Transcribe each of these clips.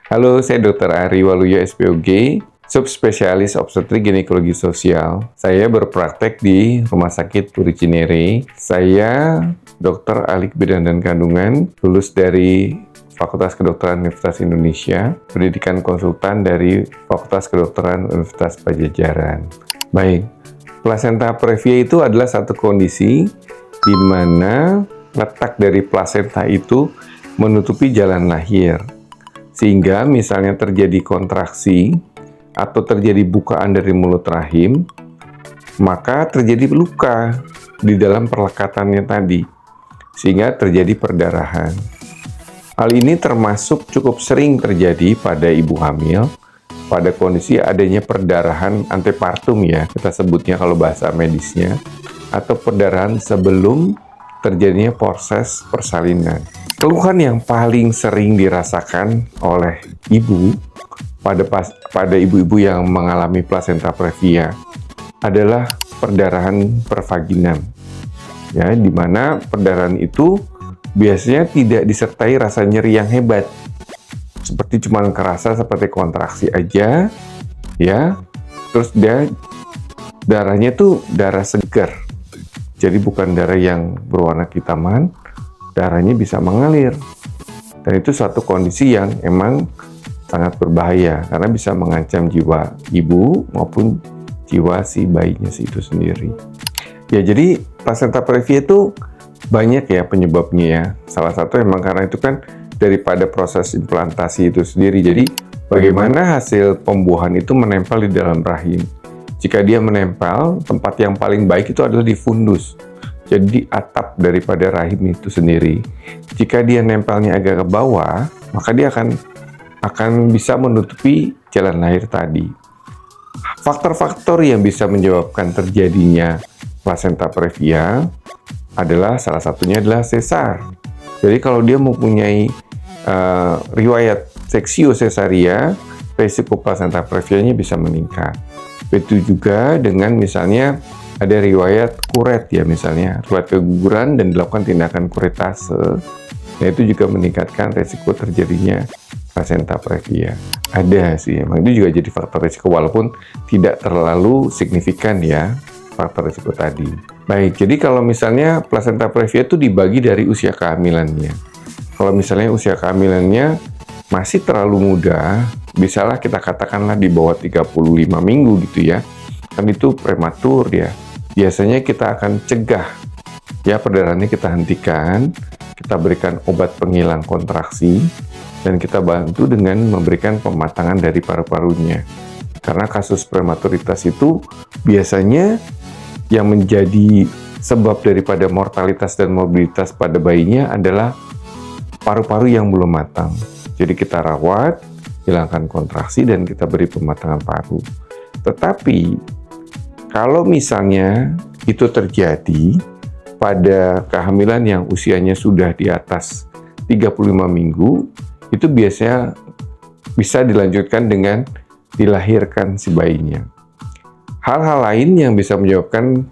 Halo, saya Dr. Ari Waluyo SPOG, subspesialis obstetrik ginekologi sosial. Saya berpraktek di Rumah Sakit Puri Cinere. Saya dokter ahli kebidanan dan kandungan, lulus dari Fakultas Kedokteran Universitas Indonesia, pendidikan konsultan dari Fakultas Kedokteran Universitas Pajajaran. Baik, plasenta previa itu adalah satu kondisi di mana letak dari plasenta itu menutupi jalan lahir. Sehingga misalnya terjadi kontraksi atau terjadi bukaan dari mulut rahim, maka terjadi luka di dalam perlekatannya tadi, sehingga terjadi perdarahan. Hal ini termasuk cukup sering terjadi pada ibu hamil, pada kondisi adanya perdarahan antepartum ya, kita sebutnya kalau bahasa medisnya, atau perdarahan sebelum terjadinya proses persalinan. Keluhan yang paling sering dirasakan oleh ibu pada ibu-ibu yang mengalami plasenta previa adalah perdarahan pervaginam. Ya, di mana perdarahan itu biasanya tidak disertai rasa nyeri yang hebat. Seperti cuma kerasa seperti kontraksi aja, ya. Terus darahnya tuh darah segar. Jadi bukan darah yang berwarna kehitaman, darahnya bisa mengalir. Dan itu suatu kondisi yang emang sangat berbahaya karena bisa mengancam jiwa ibu maupun jiwa si bayinya itu sendiri. Ya, jadi plasenta previa itu banyak ya penyebabnya ya. Salah satu emang karena itu kan daripada proses implantasi itu sendiri. Jadi bagaimana hasil pembuahan itu menempel di dalam rahim. Jika dia menempel, tempat yang paling baik itu adalah di fundus. Jadi di atap daripada rahim itu sendiri. Jika dia nempelnya agak ke bawah, maka dia akan bisa menutupi jalan lahir tadi. Faktor-faktor yang bisa menyebabkan terjadinya plasenta previa adalah salah satunya adalah sesar. Jadi kalau dia mempunyai riwayat seksio sesaria, risiko plasenta previanya bisa meningkat. Begitu juga dengan misalnya ada riwayat kuret ya, misalnya riwayat keguguran dan dilakukan tindakan kuretase, nah itu juga meningkatkan risiko terjadinya plasenta previa. Ada sih, emang itu juga jadi faktor risiko walaupun tidak terlalu signifikan ya faktor risiko tadi. Baik, jadi kalau misalnya plasenta previa itu dibagi dari usia kehamilannya. Kalau misalnya usia kehamilannya masih terlalu muda, bisalah kita katakanlah di bawah 35 minggu gitu ya. Kan itu prematur ya. Biasanya kita akan cegah ya perdarahannya, kita hentikan, kita berikan obat penghilang kontraksi, dan kita bantu dengan memberikan pematangan dari paru-parunya. Karena kasus prematuritas itu biasanya yang menjadi sebab daripada mortalitas dan mobilitas pada bayinya adalah paru-paru yang belum matang. Jadi kita rawat, hilangkan kontraksi, dan kita beri pematangan paru. Tetapi kalau misalnya itu terjadi pada kehamilan yang usianya sudah di atas 35 minggu, itu biasanya bisa dilanjutkan dengan dilahirkan si bayinya. Hal-hal lain yang bisa menyebabkan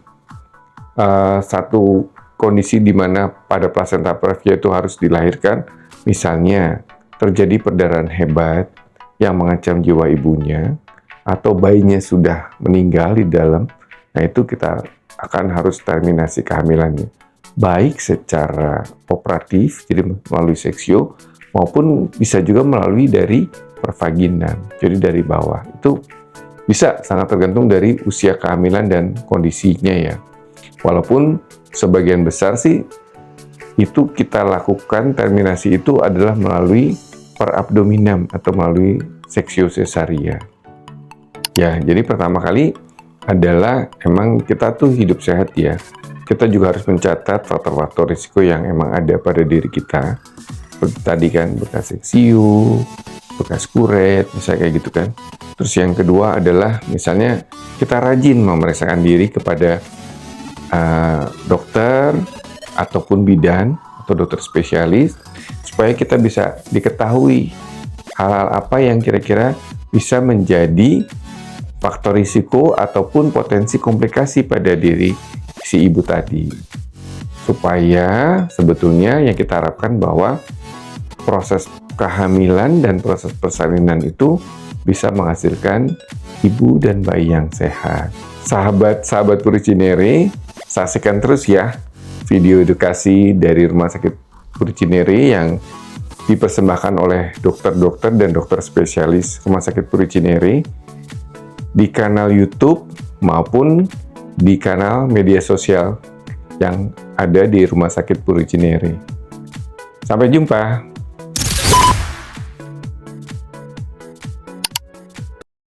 satu kondisi di mana pada plasenta previa itu harus dilahirkan, misalnya terjadi perdarahan hebat yang mengancam jiwa ibunya, atau bayinya sudah meninggal di dalam, nah itu kita akan harus terminasi kehamilannya. Baik secara operatif, jadi melalui seksio, maupun bisa juga melalui dari pervaginan, jadi dari bawah. Itu bisa sangat tergantung dari usia kehamilan dan kondisinya ya. Walaupun sebagian besar sih itu kita lakukan terminasi itu adalah melalui perabdominam atau melalui seksio sesaria. Ya, jadi pertama kali adalah emang kita tuh hidup sehat ya. Kita juga harus mencatat faktor-faktor risiko yang emang ada pada diri kita. Seperti tadi kan, bekas seksio, bekas kuret, misalnya kayak gitu kan. Terus yang kedua adalah misalnya kita rajin memeriksakan diri kepada dokter ataupun bidan atau dokter spesialis supaya kita bisa diketahui hal-hal apa yang kira-kira bisa menjadi faktor risiko ataupun potensi komplikasi pada diri si ibu tadi. Supaya sebetulnya yang kita harapkan bahwa proses kehamilan dan proses persalinan itu bisa menghasilkan ibu dan bayi yang sehat. Sahabat-sahabat Puri Cinere, saksikan terus ya video edukasi dari Rumah Sakit Puri Cinere yang dipersembahkan oleh dokter-dokter dan dokter spesialis Rumah Sakit Puri Cinere di kanal YouTube maupun di kanal media sosial yang ada di Rumah Sakit Puri Cinere. Sampai jumpa.